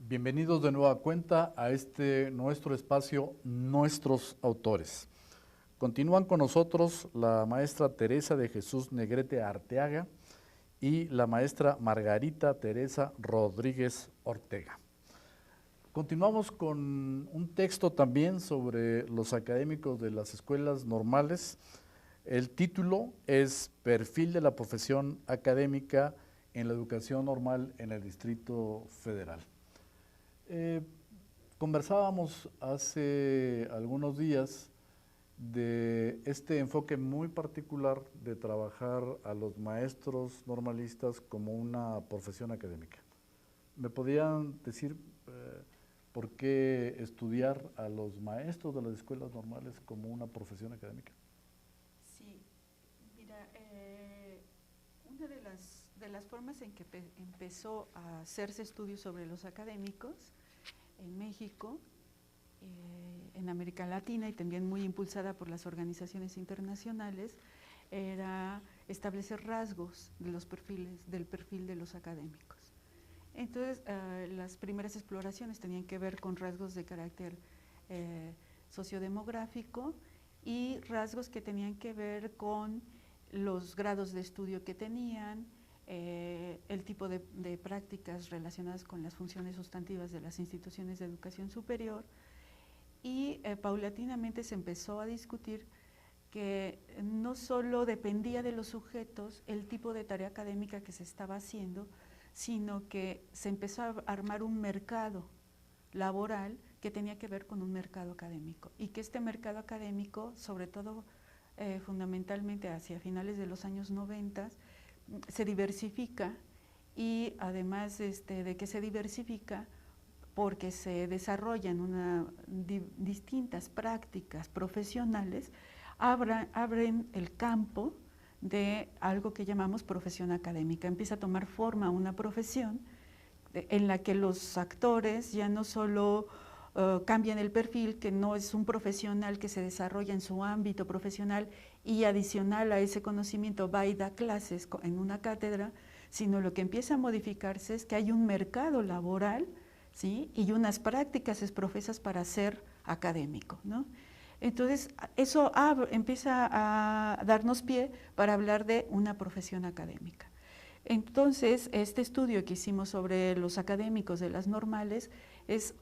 Bienvenidos de nueva cuenta a este nuestro espacio, Nuestros Autores. Continúan con nosotros la maestra Teresa de Jesús Negrete Arteaga y la maestra Margarita Teresa Rodríguez Ortega. Continuamos con un texto también sobre los académicos de las escuelas normales. El título es Perfil de la profesión académica en la educación normal en el Distrito Federal. Conversábamos hace algunos días de este enfoque muy particular de trabajar a los maestros normalistas como una profesión académica. ¿Me podrían decir por qué estudiar a los maestros de las escuelas normales como una profesión académica? Sí, mira, una de las formas en que empezó a hacerse estudios sobre los académicos en México, en América Latina y también muy impulsada por las organizaciones internacionales, era establecer rasgos de los perfiles, del perfil de los académicos. Entonces, las primeras exploraciones tenían que ver con rasgos de carácter sociodemográfico y rasgos que tenían que ver con los grados de estudio que tenían, el tipo de prácticas relacionadas con las funciones sustantivas de las instituciones de educación superior y paulatinamente se empezó a discutir que no solo dependía de los sujetos el tipo de tarea académica que se estaba haciendo, sino que se empezó a armar un mercado laboral que tenía que ver con un mercado académico y que este mercado académico, sobre todo fundamentalmente hacia finales de los años 90, se diversifica y además de que se diversifica porque se desarrollan distintas prácticas profesionales, abren el campo de algo que llamamos profesión académica. Empieza a tomar forma una profesión en la que los actores ya no solo cambian el perfil, que no es un profesional que se desarrolla en su ámbito profesional y adicional a ese conocimiento va y da clases en una cátedra, sino lo que empieza a modificarse es que hay un mercado laboral, ¿sí? Y unas prácticas profesas para ser académico, ¿no? Entonces, eso empieza a darnos pie para hablar de una profesión académica. Entonces, este estudio que hicimos sobre los académicos de las normales es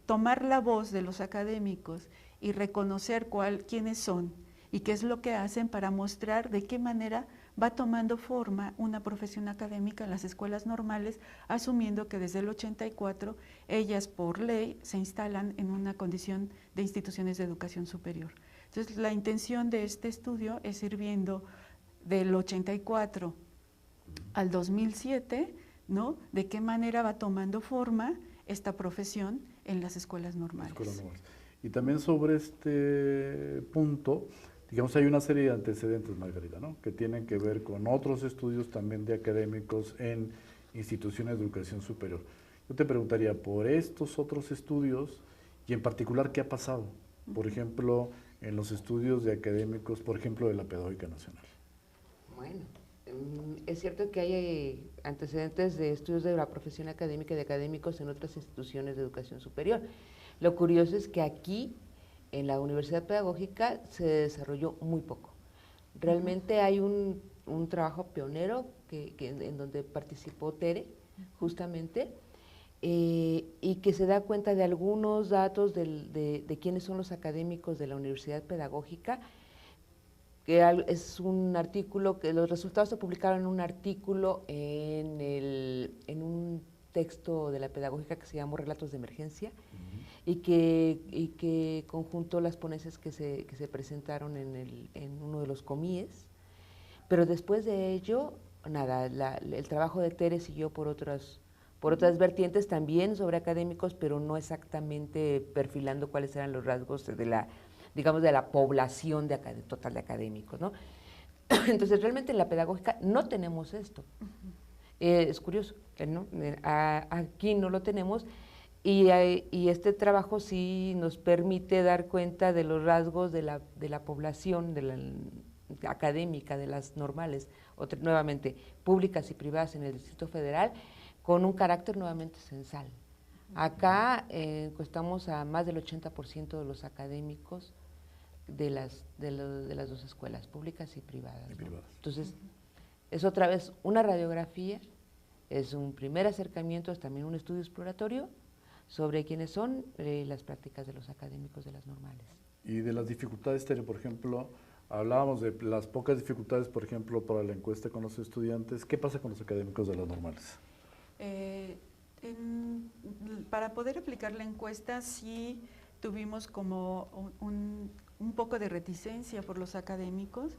tomar la voz de los académicos y reconocer quiénes son y qué es lo que hacen para mostrar de qué manera va tomando forma una profesión académica en las escuelas normales, asumiendo que desde el 84 ellas por ley se instalan en una condición de instituciones de educación superior. Entonces, la intención de este estudio es ir viendo del 84 al 2007, ¿no? De qué manera va tomando forma esta profesión en las escuelas normales. Y también sobre este punto, digamos, hay una serie de antecedentes, Margarita, ¿no? Que tienen que ver con otros estudios también de académicos en instituciones de educación superior. Yo te preguntaría por estos otros estudios y en particular qué ha pasado, por ejemplo, en los estudios de académicos, por ejemplo, de la Pedagógica Nacional. Bueno, es cierto que hay antecedentes de estudios de la profesión académica y de académicos en otras instituciones de educación superior. Lo curioso es que aquí, en la Universidad Pedagógica, se desarrolló muy poco. Realmente hay un trabajo pionero en donde participó Tere, justamente, y que se da cuenta de algunos datos de quiénes son los académicos de la Universidad Pedagógica, que es un artículo, que los resultados se publicaron en un artículo en un texto de la pedagógica que se llamó Relatos de Emergencia, y que conjuntó las ponencias que se presentaron en uno de los comíes, pero después de ello, nada, el trabajo de Tere siguió por otras vertientes también sobre académicos, pero no exactamente perfilando cuáles eran los rasgos de la población total de académicos, ¿no? Entonces, realmente en la pedagógica no tenemos esto. Es curioso, ¿no? Aquí no lo tenemos y este trabajo sí nos permite dar cuenta de los rasgos de la población académica, de las normales, nuevamente públicas y privadas en el Distrito Federal, con un carácter nuevamente censal. Acá encuestamos a más del 80% de los académicos de las dos escuelas, públicas y privadas. ¿no? Entonces, es otra vez una radiografía, es un primer acercamiento, es también un estudio exploratorio sobre quiénes son las prácticas de los académicos de las normales. Y de las dificultades, Tere, por ejemplo, hablábamos de las pocas dificultades, por ejemplo, para la encuesta con los estudiantes. ¿Qué pasa con los académicos de las normales? Para poder aplicar la encuesta sí tuvimos como un poco de reticencia por los académicos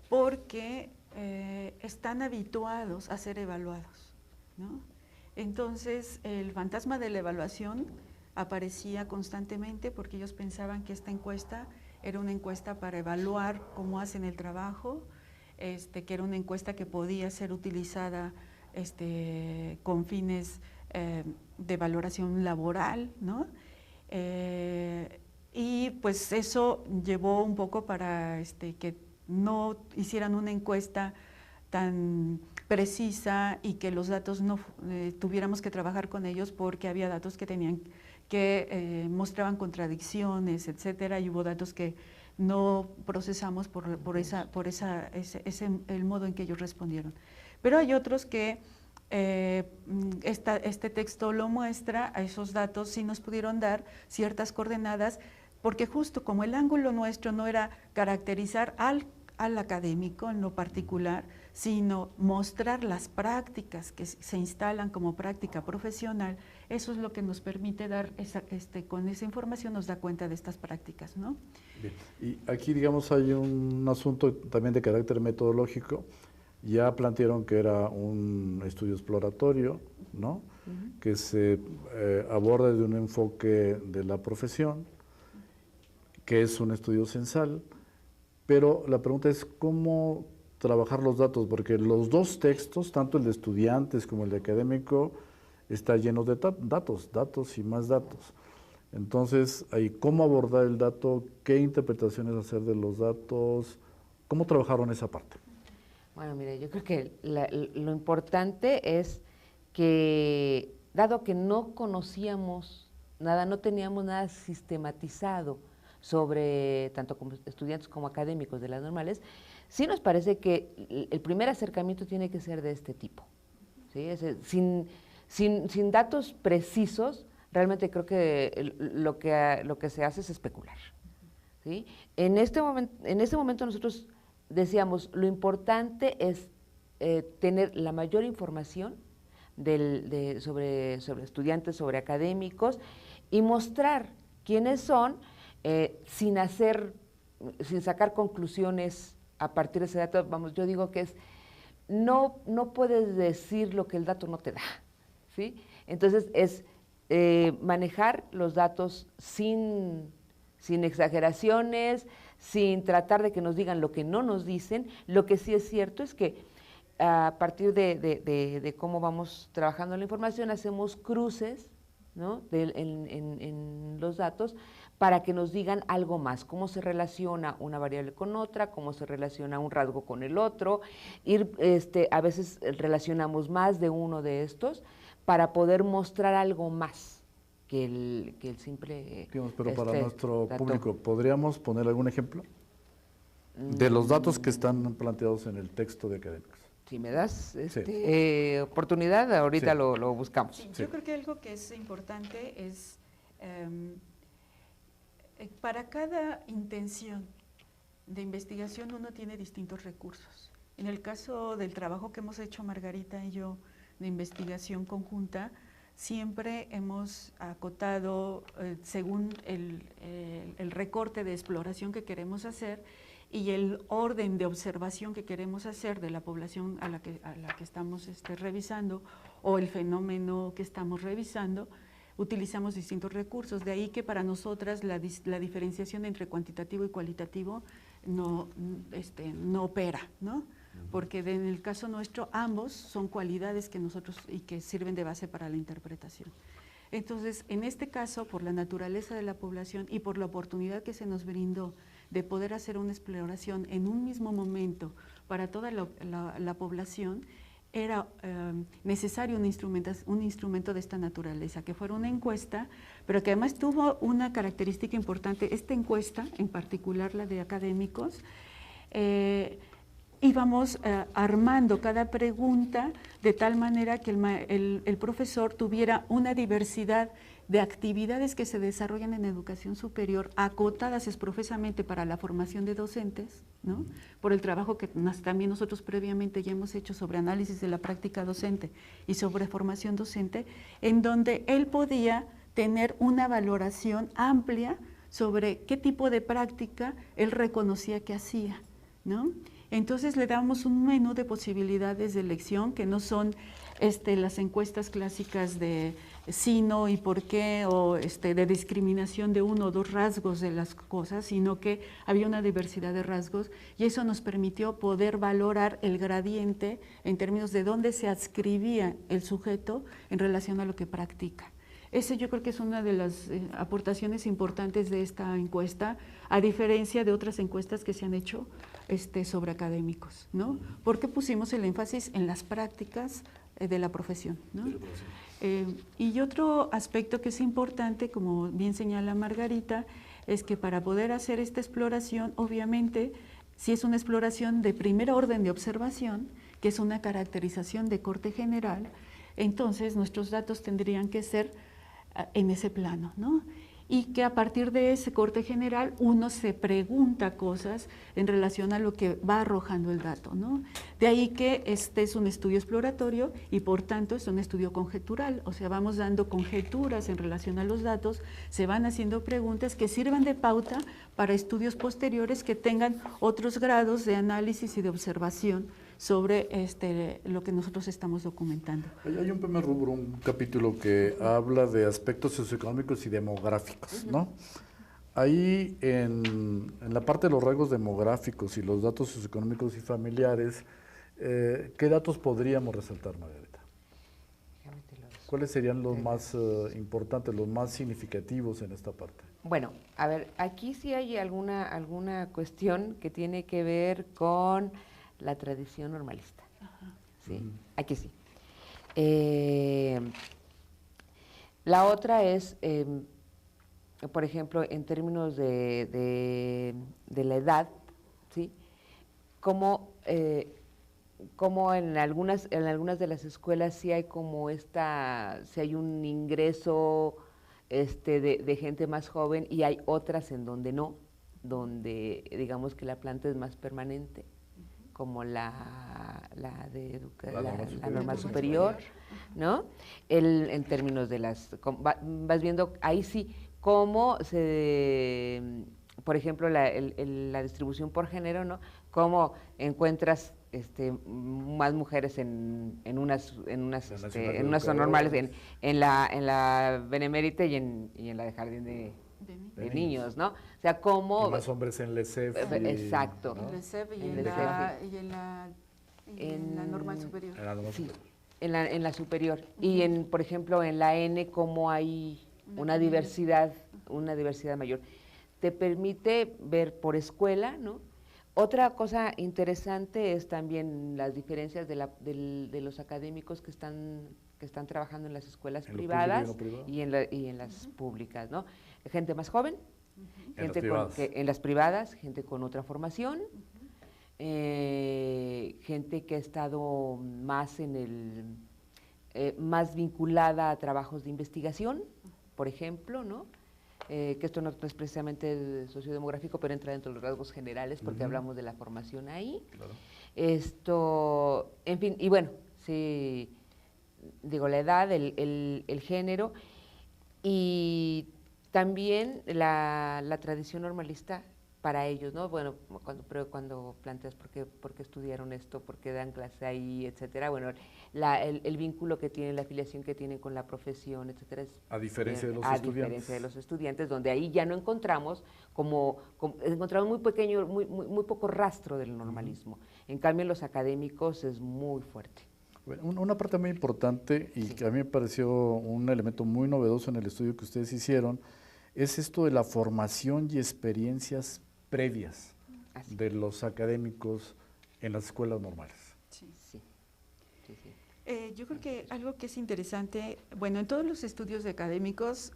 porque están habituados a ser evaluados, ¿no? Entonces el fantasma de la evaluación aparecía constantemente porque ellos pensaban que esta encuesta era una encuesta para evaluar cómo hacen el trabajo, que era una encuesta que podía ser utilizada con fines de valoración laboral, ¿no? Y pues eso llevó un poco para que no hicieran una encuesta tan precisa y que los datos no tuviéramos que trabajar con ellos porque había datos que tenían que mostraban contradicciones, etcétera, y hubo datos que no procesamos por el modo en que ellos respondieron. Pero hay otros que este texto lo muestra, a esos datos sí nos pudieron dar ciertas coordenadas, porque justo como el ángulo nuestro no era caracterizar al académico en lo particular, sino mostrar las prácticas que se instalan como práctica profesional, eso es lo que nos permite dar, con esa información nos da cuenta de estas prácticas, ¿no? Bien. Y aquí, digamos, hay un asunto también de carácter metodológico. Ya plantearon que era un estudio exploratorio, ¿no? Que se aborda desde un enfoque de la profesión, que es un estudio censal, pero la pregunta es cómo trabajar los datos, porque los dos textos, tanto el de estudiantes como el de académico, está lleno de datos y más datos. Entonces, ahí, ¿cómo abordar el dato? ¿Qué interpretaciones hacer de los datos? ¿Cómo trabajaron esa parte? Bueno, mire, yo creo que lo importante es que, dado que no conocíamos nada, no teníamos nada sistematizado sobre, tanto como estudiantes como académicos de las normales, sí nos parece que el primer acercamiento tiene que ser de este tipo, ¿sí? Sin datos precisos, realmente creo que lo que se hace es especular, ¿sí? En este momento nosotros decíamos, lo importante es tener la mayor información sobre estudiantes, sobre académicos, y mostrar quiénes son sin sacar conclusiones a partir de ese dato. Vamos, yo digo que no puedes decir lo que el dato no te da, ¿sí? Entonces es manejar los datos sin exageraciones, sin tratar de que nos digan lo que no nos dicen. Lo que sí es cierto es que a partir de cómo vamos trabajando la información, hacemos cruces, ¿no? en los datos para que nos digan algo más, cómo se relaciona una variable con otra, cómo se relaciona un rasgo con el otro. A veces relacionamos más de uno de estos para poder mostrar algo más que el simple… Digamos, pero para nuestro dato. público, ¿podríamos poner algún ejemplo de los datos que están planteados en el texto de académicos? Si me das oportunidad, ahorita Sí. lo buscamos. Sí, yo creo que algo que es importante es, para cada intención de investigación uno tiene distintos recursos. En el caso del trabajo que hemos hecho Margarita y yo de investigación conjunta, siempre hemos acotado según el recorte de exploración que queremos hacer y el orden de observación que queremos hacer de la población a la que estamos revisando o el fenómeno que estamos revisando, utilizamos distintos recursos. De ahí que para nosotras la diferenciación entre cuantitativo y cualitativo no opera, ¿no? Porque en el caso nuestro ambos son cualidades que nosotros y que sirven de base para la interpretación. Entonces, en este caso, por la naturaleza de la población y por la oportunidad que se nos brindó de poder hacer una exploración en un mismo momento para toda la población, era necesario un instrumento de esta naturaleza, que fuera una encuesta, pero que además tuvo una característica importante. Esta encuesta, en particular la de académicos, íbamos armando cada pregunta de tal manera que el profesor tuviera una diversidad de actividades que se desarrollan en educación superior, acotadas expresamente para la formación de docentes, ¿no? Por el trabajo que también nosotros previamente ya hemos hecho sobre análisis de la práctica docente y sobre formación docente, en donde él podía tener una valoración amplia sobre qué tipo de práctica él reconocía que hacía, ¿no? Entonces le damos un menú de posibilidades de elección que no son las encuestas clásicas de sí, no y por qué, o de discriminación de uno o dos rasgos de las cosas, sino que había una diversidad de rasgos y eso nos permitió poder valorar el gradiente en términos de dónde se adscribía el sujeto en relación a lo que practica. Ese yo creo que es una de las aportaciones importantes de esta encuesta, a diferencia de otras encuestas que se han hecho sobre académicos, ¿no? Porque pusimos el énfasis en las prácticas de la profesión, ¿no? Y otro aspecto que es importante, como bien señala Margarita, es que para poder hacer esta exploración, obviamente, si es una exploración de primer orden de observación, que es una caracterización de corte general, entonces nuestros datos tendrían que ser en ese plano, ¿no? Y que a partir de ese corte general uno se pregunta cosas en relación a lo que va arrojando el dato, ¿no? De ahí que este es un estudio exploratorio y por tanto es un estudio conjetural, o sea, vamos dando conjeturas en relación a los datos, se van haciendo preguntas que sirvan de pauta para estudios posteriores que tengan otros grados de análisis y de observación sobre lo que nosotros estamos documentando. Hay un primer rubro, un capítulo que habla de aspectos socioeconómicos y demográficos, ¿no? Ahí en la parte de los rasgos demográficos y los datos socioeconómicos y familiares, ¿qué datos podríamos resaltar, Margarita? ¿Cuáles serían los más importantes, los más significativos en esta parte? Bueno, a ver, aquí sí hay alguna cuestión que tiene que ver con la tradición normalista. Ajá. ¿Sí? Aquí sí. La otra es, por ejemplo, en términos de la edad, ¿sí? Como en algunas de las escuelas sí hay como sí hay un ingreso de gente más joven y hay otras en donde no, donde digamos que la planta es más permanente, como la normal superior, ¿no? En términos de vas viendo ahí sí cómo por ejemplo, la distribución por género, ¿no? Cómo encuentras más mujeres en unas zonas normales, en la Benemérita y en la de Jardín de niños, ¿no? O sea, cómo... Y más hombres en LECEF. Exacto. En LECEF y en la normal superior. Sí, en la superior. Y, por ejemplo, en la N, cómo hay una diversidad mayor. Te permite ver por escuela, ¿no? Otra cosa interesante es también las diferencias de los académicos que están trabajando en las escuelas privadas y en las públicas, ¿no? Gente más joven, gente en las privadas, gente con otra formación, gente que ha estado más más vinculada a trabajos de investigación, por ejemplo, ¿no? Que esto no es precisamente sociodemográfico, pero entra dentro de los rasgos generales porque hablamos de la formación ahí. Claro. En fin, y bueno, sí, digo, la edad, el género y también la tradición normalista para ellos, ¿no? Bueno, cuando planteas por qué estudiaron esto, por qué dan clase ahí, etcétera, bueno, el vínculo que tienen, la afiliación que tienen con la profesión, etcétera, es a diferencia de los estudiantes, donde ahí ya no encontramos encontramos muy pequeño, muy poco rastro del normalismo. En cambio, en los académicos es muy fuerte. Bueno, una parte muy importante y que a mí me pareció un elemento muy novedoso en el estudio que ustedes hicieron es esto de la formación y experiencias previas de los académicos en las escuelas normales. Sí. Sí, sí. Yo creo que algo que es interesante, bueno, en todos los estudios académicos,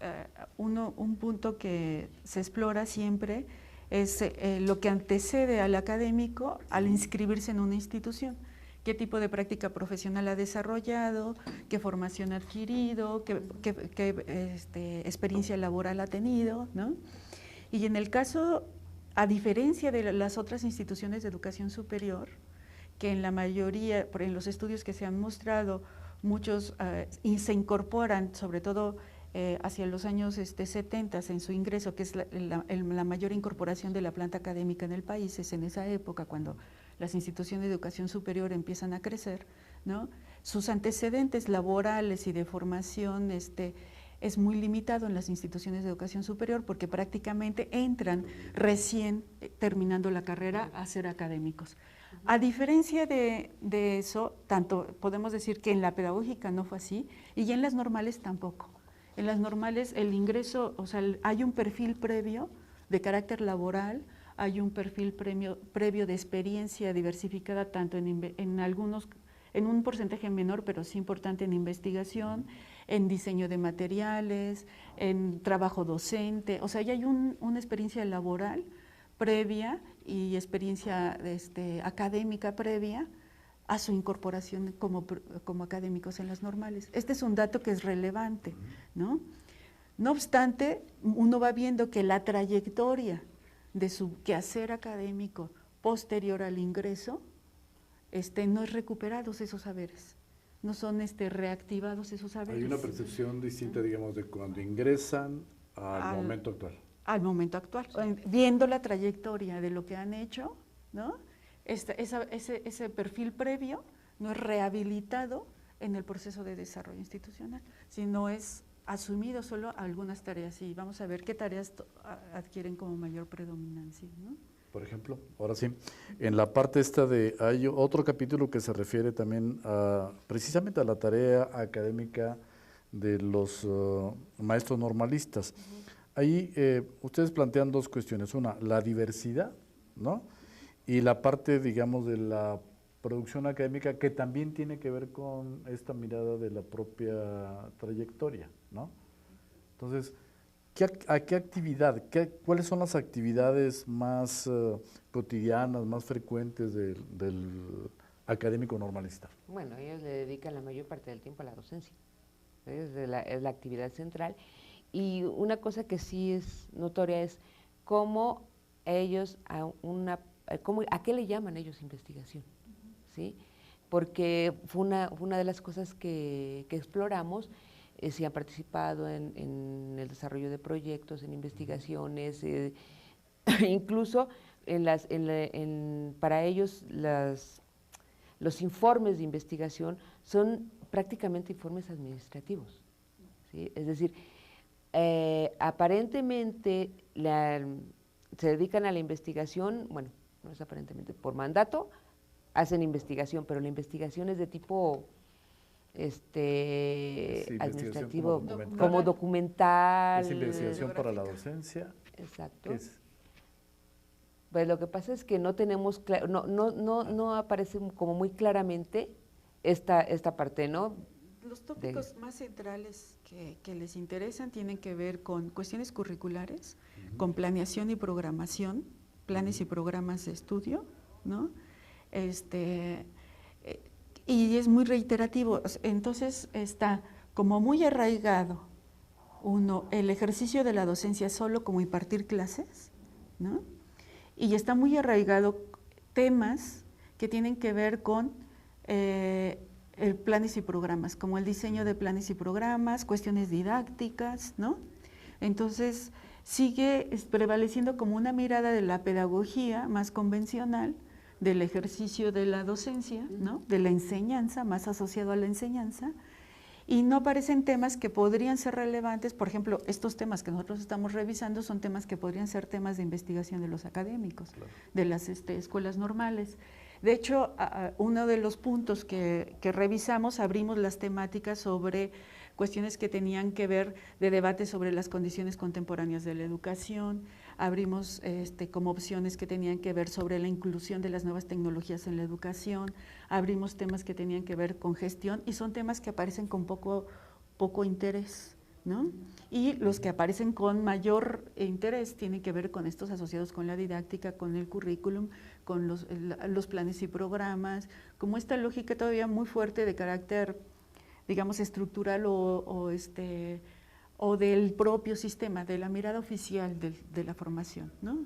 un punto que se explora siempre es lo que antecede al académico al inscribirse en una institución. Qué tipo de práctica profesional ha desarrollado, qué formación ha adquirido, qué experiencia laboral ha tenido, ¿no? Y en el caso, a diferencia de las otras instituciones de educación superior, que en la mayoría, en los estudios que se han mostrado, muchos se incorporan, sobre todo hacia los años 70 en su ingreso, que es la mayor incorporación de la planta académica en el país, es en esa época cuando las instituciones de educación superior empiezan a crecer, ¿no? Sus antecedentes laborales y de formación es muy limitado en las instituciones de educación superior porque prácticamente entran recién terminando la carrera a ser académicos. A diferencia de eso, tanto podemos decir que en la pedagógica no fue así y en las normales tampoco. En las normales el ingreso, o sea, hay un perfil previo de carácter laboral, hay un perfil previo de experiencia diversificada tanto en un porcentaje menor, pero sí importante en investigación, en diseño de materiales, en trabajo docente, o sea, ya hay una experiencia laboral previa y experiencia académica previa a su incorporación como académicos en las normales. Este es un dato que es relevante, ¿no? No obstante, uno va viendo que la trayectoria de su quehacer académico posterior al ingreso, no es recuperados esos saberes, no son reactivados esos saberes. Hay una percepción distinta, digamos, de cuando ingresan al momento actual. Al momento actual, viendo la trayectoria de lo que han hecho, ¿no? Ese perfil previo no es rehabilitado en el proceso de desarrollo institucional, sino es asumido solo algunas tareas y vamos a ver qué tareas adquieren como mayor predominancia, ¿no? Por ejemplo, ahora sí, en la parte hay otro capítulo que se refiere también precisamente a la tarea académica de los maestros normalistas. Ahí ustedes plantean dos cuestiones, una, la diversidad, ¿no? Y la parte, digamos, de la producción académica que también tiene que ver con esta mirada de la propia trayectoria, ¿no? Entonces, ¿a qué actividad, cuáles son las actividades más cotidianas, más frecuentes del académico normalista? Bueno, ellos le dedican la mayor parte del tiempo a la docencia, es la actividad central. Y una cosa que sí es notoria es cómo ellos, ¿a qué le llaman ellos investigación? ¿Sí? Porque fue una de las cosas que exploramos, si han participado en el desarrollo de proyectos, en investigaciones, incluso para ellos los informes de investigación son prácticamente informes administrativos, ¿sí? Es decir, aparentemente se dedican a la investigación, bueno, no es aparentemente, por mandato hacen investigación, pero la investigación es de tipo administrativo, como documental. ¿Es investigación para la docencia? Exacto. Pues lo que pasa es que no tenemos, no aparece como muy claramente esta parte, ¿no? Los tópicos más centrales que les interesan tienen que ver con cuestiones curriculares, con planeación y programación, planes y programas de estudio, ¿no? Y es muy reiterativo, entonces está como muy arraigado, el ejercicio de la docencia solo como impartir clases, ¿no? Y está muy arraigado temas que tienen que ver con planes y programas, como el diseño de planes y programas, cuestiones didácticas, ¿no? Entonces sigue prevaleciendo como una mirada de la pedagogía más convencional, del ejercicio de la docencia, ¿no? De la enseñanza, más asociado a la enseñanza, y no aparecen temas que podrían ser relevantes. Por ejemplo, estos temas que nosotros estamos revisando son temas que podrían ser temas de investigación de los académicos, claro, de las escuelas normales. De hecho, uno de los puntos que revisamos, abrimos las temáticas sobre cuestiones que tenían que ver de debate sobre las condiciones contemporáneas de la educación, abrimos como opciones que tenían que ver sobre la inclusión de las nuevas tecnologías en la educación, abrimos temas que tenían que ver con gestión y son temas que aparecen con poco interés, ¿no? Y los que aparecen con mayor interés tienen que ver con estos asociados con la didáctica, con el currículum, con los planes y programas, como esta lógica todavía muy fuerte de carácter, digamos, estructural o del propio sistema, de la mirada oficial de la formación, ¿no?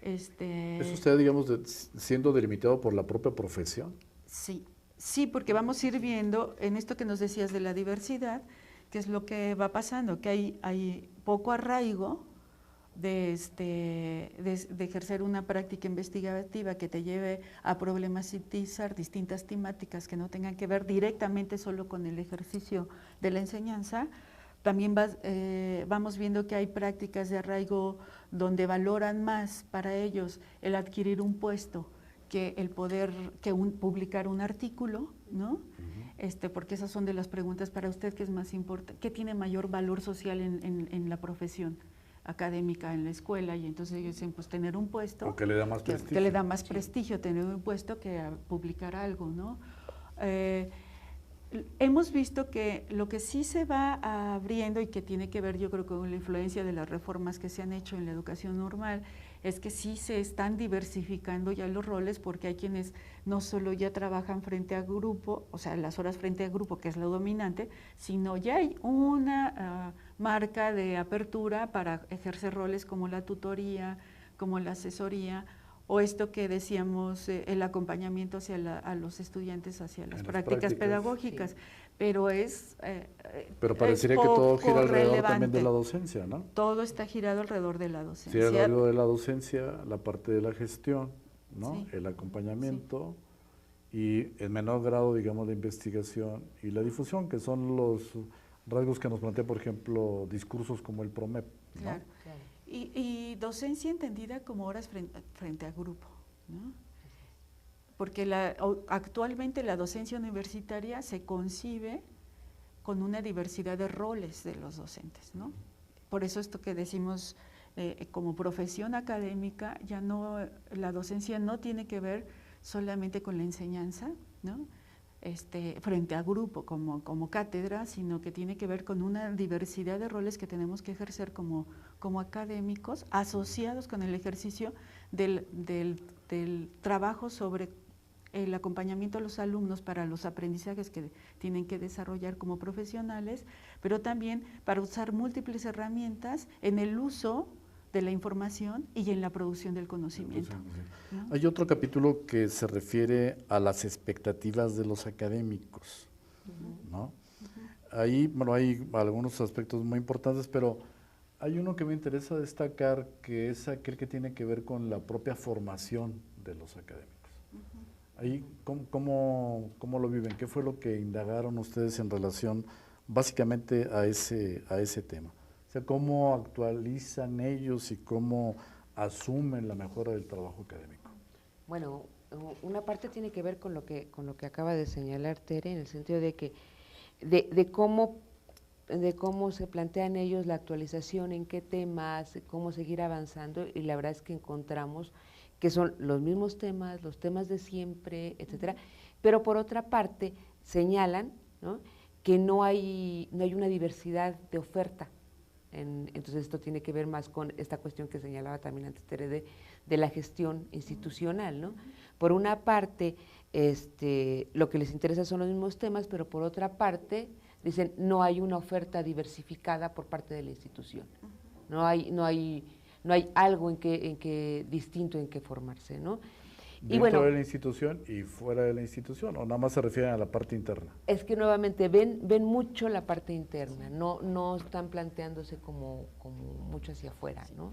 ¿Eso usted, digamos, siendo delimitado por la propia profesión? Sí, porque vamos a ir viendo en esto que nos decías de la diversidad, qué es lo que va pasando, que hay poco arraigo de ejercer una práctica investigativa que te lleve a problematizar distintas temáticas que no tengan que ver directamente solo con el ejercicio de la enseñanza. También vamos viendo que hay prácticas de arraigo donde valoran más para ellos el adquirir un puesto que el poder, publicar un artículo, ¿no? Porque esas son de las preguntas para usted, ¿qué es más importante? ¿Qué tiene mayor valor social en la profesión académica, en la escuela? Y entonces ellos dicen, pues tener un puesto. O que le da más prestigio. Que le da más prestigio tener un puesto que publicar algo, ¿no? Hemos visto que lo que sí se va abriendo y que tiene que ver, yo creo, con la influencia de las reformas que se han hecho en la educación normal, es que sí se están diversificando ya los roles, porque hay quienes no solo ya trabajan frente a grupo, o sea, las horas frente a grupo, que es lo dominante, sino ya hay una marca de apertura para ejercer roles como la tutoría, como la asesoría, o esto que decíamos, el acompañamiento a los estudiantes hacia las prácticas pedagógicas, sí. Pero pero parecería que todo gira alrededor también de la docencia, ¿no? Todo está girado alrededor de la docencia. Sí, alrededor de la docencia, la parte de la gestión, ¿no? Sí. El acompañamiento, sí. Y en menor grado, digamos, la investigación y la difusión, que son los rasgos que nos plantea, por ejemplo, discursos como el PROMEP, ¿no? Claro. Y docencia entendida como horas frente a grupo, ¿no? Porque actualmente la docencia universitaria se concibe con una diversidad de roles de los docentes, ¿no? Por eso esto que decimos como profesión académica, la docencia no tiene que ver solamente con la enseñanza, ¿no? Frente a grupo como cátedra, sino que tiene que ver con una diversidad de roles que tenemos que ejercer como académicos, asociados con el ejercicio del trabajo sobre el acompañamiento a los alumnos para los aprendizajes que tienen que desarrollar como profesionales, pero también para usar múltiples herramientas en el uso de la información y en la producción del conocimiento, ¿no? Hay otro capítulo que se refiere a las expectativas de los académicos, ¿no? Ahí, bueno, hay algunos aspectos muy importantes, pero hay uno que me interesa destacar, que es aquel que tiene que ver con la propia formación de los académicos. Ahí, ¿cómo lo viven? ¿Qué fue lo que indagaron ustedes en relación básicamente a ese tema? O sea, ¿cómo actualizan ellos y cómo asumen la mejora del trabajo académico? Bueno, una parte tiene que ver con lo que acaba de señalar Tere, en el sentido de que de cómo se plantean ellos la actualización, en qué temas, cómo seguir avanzando, y la verdad es que encontramos que son los mismos temas, los temas de siempre, etcétera, pero por otra parte señalan, ¿no?, que no hay una diversidad de oferta. Entonces esto tiene que ver más con esta cuestión que señalaba también antes Tere de la gestión institucional, ¿no? Por una parte, lo que les interesa son los mismos temas, pero por otra parte, dicen, no hay una oferta diversificada por parte de la institución. No hay algo distinto en que formarse, ¿no? ¿Dentro de la institución y fuera de la institución, o nada más se refieren a la parte interna? Es que nuevamente ven mucho la parte interna, no están planteándose como mucho hacia afuera, ¿no?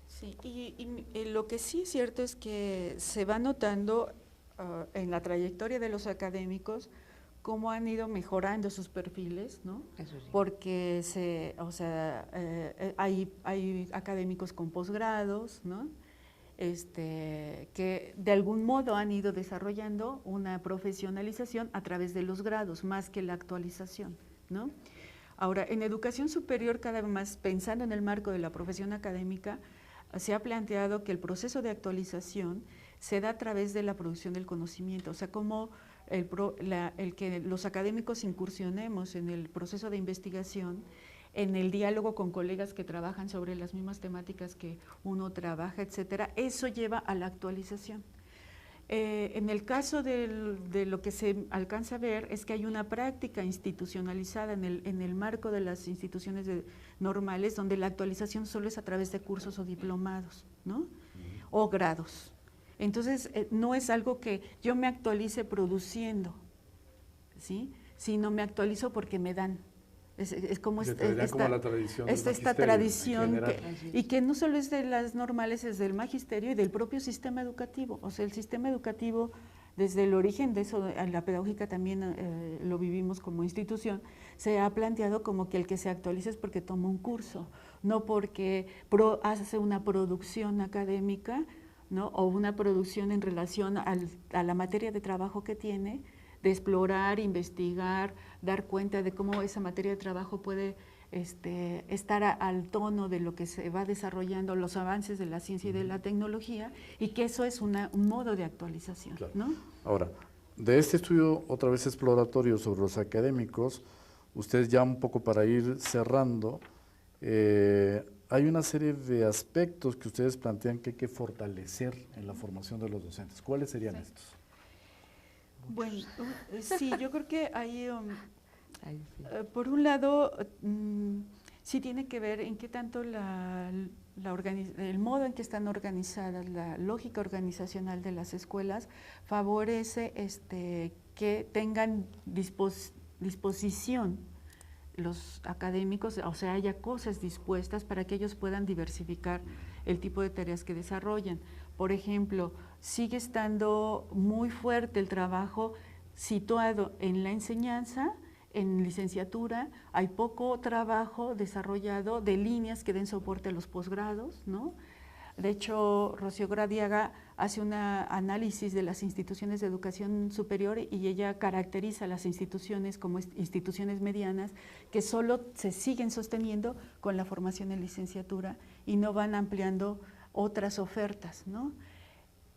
Sí, y lo que sí es cierto es que se va notando en la trayectoria de los académicos cómo han ido mejorando sus perfiles, ¿no? Eso sí. Porque hay académicos con posgrados, ¿no? Que de algún modo han ido desarrollando una profesionalización a través de los grados, más que la actualización, ¿no? Ahora, en educación superior, cada vez más, pensando en el marco de la profesión académica, se ha planteado que el proceso de actualización se da a través de la producción del conocimiento, o sea, como el que los académicos incursionemos en el proceso de investigación, en el diálogo con colegas que trabajan sobre las mismas temáticas que uno trabaja, etcétera, eso lleva a la actualización. En el caso de lo que se alcanza a ver es que hay una práctica institucionalizada en el marco de las instituciones normales, donde la actualización solo es a través de cursos o diplomados, ¿no? O grados. Entonces, no es algo que yo me actualice produciendo, ¿sí? Sino me actualizo porque me dan. Es como la tradición del esta tradición y que no solo es de las normales, es del magisterio y del propio sistema educativo. O sea, el sistema educativo, desde el origen de eso, en la pedagógica también lo vivimos como institución, se ha planteado como que el que se actualiza es porque toma un curso, no porque hace una producción académica, ¿no? O una producción en relación a la materia de trabajo que tiene, de explorar, investigar, dar cuenta de cómo esa materia de trabajo puede estar al tono de lo que se va desarrollando, los avances de la ciencia y de la tecnología, y que eso es un modo de actualización, claro, ¿no? Ahora, de este estudio otra vez exploratorio sobre los académicos, ustedes ya un poco para ir cerrando, hay una serie de aspectos que ustedes plantean que hay que fortalecer en la formación de los docentes. ¿Cuáles serían estos? Bueno, sí, yo creo que hay, por un lado, sí tiene que ver en qué tanto el modo en que están organizadas, la lógica organizacional de las escuelas favorece que tengan disposición los académicos, o sea, haya cosas dispuestas para que ellos puedan diversificar el tipo de tareas que desarrollan. Por ejemplo, sigue estando muy fuerte el trabajo situado en la enseñanza, en licenciatura, hay poco trabajo desarrollado de líneas que den soporte a los posgrados, ¿no? De hecho, Rocío Gradiaga hace un análisis de las instituciones de educación superior y ella caracteriza las instituciones como instituciones medianas que solo se siguen sosteniendo con la formación en licenciatura y no van ampliando otras ofertas, ¿no?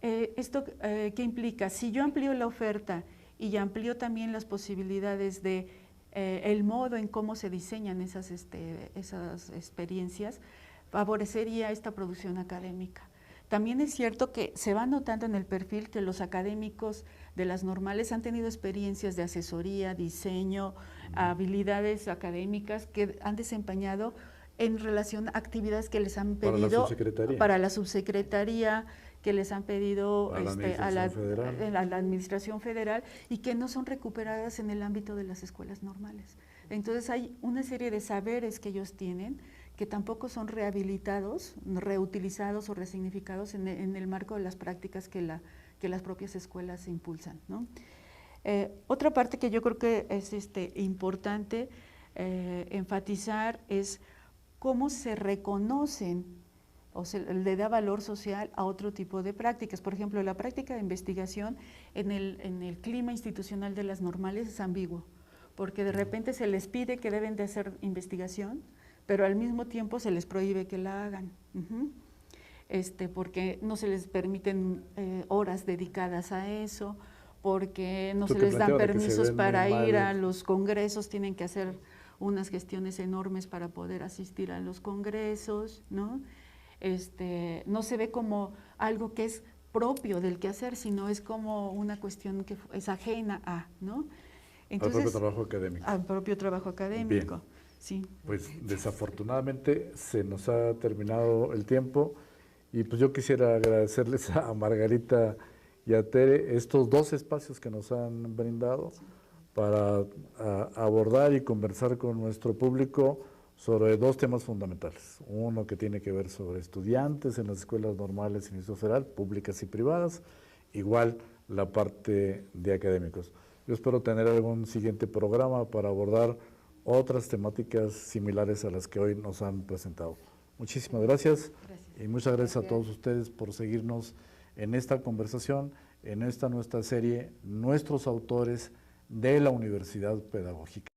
¿Esto qué implica? Si yo amplío la oferta y amplío también las posibilidades de el modo en cómo se diseñan esas experiencias, favorecería esta producción académica. También es cierto que se va notando en el perfil que los académicos de las normales han tenido experiencias de asesoría, diseño, habilidades académicas que han desempeñado en relación a actividades que les han pedido para la subsecretaría, que les han pedido a la Administración Federal y que no son recuperadas en el ámbito de las escuelas normales. Entonces hay una serie de saberes que ellos tienen que tampoco son rehabilitados, reutilizados o resignificados en el marco de las prácticas que las propias escuelas impulsan, ¿no? Otra parte que yo creo que es importante enfatizar es cómo se reconocen o se le da valor social a otro tipo de prácticas. Por ejemplo, la práctica de investigación en el clima institucional de las normales es ambiguo, porque de repente se les pide que deben de hacer investigación, pero al mismo tiempo se les prohíbe que la hagan, porque no se les permiten horas dedicadas a eso, porque no se les dan permisos para ir a los congresos, tienen que hacer unas gestiones enormes para poder asistir a los congresos, ¿no? No se ve como algo que es propio del quehacer, sino es como una cuestión que es ajena a, ¿no? Entonces, al propio trabajo académico. Al propio trabajo académico. Bien. Sí. Pues desafortunadamente se nos ha terminado el tiempo y pues yo quisiera agradecerles a Margarita y a Tere estos dos espacios que nos han brindado para abordar y conversar con nuestro público sobre dos temas fundamentales. Uno que tiene que ver sobre estudiantes en las escuelas normales y Instituto Federal, públicas y privadas, igual la parte de académicos. Yo espero tener algún siguiente programa para abordar otras temáticas similares a las que hoy nos han presentado. Muchísimas gracias. Y muchas gracias a todos ustedes por seguirnos en esta conversación, en esta nuestra serie, Nuestros Autores de la Universidad Pedagógica.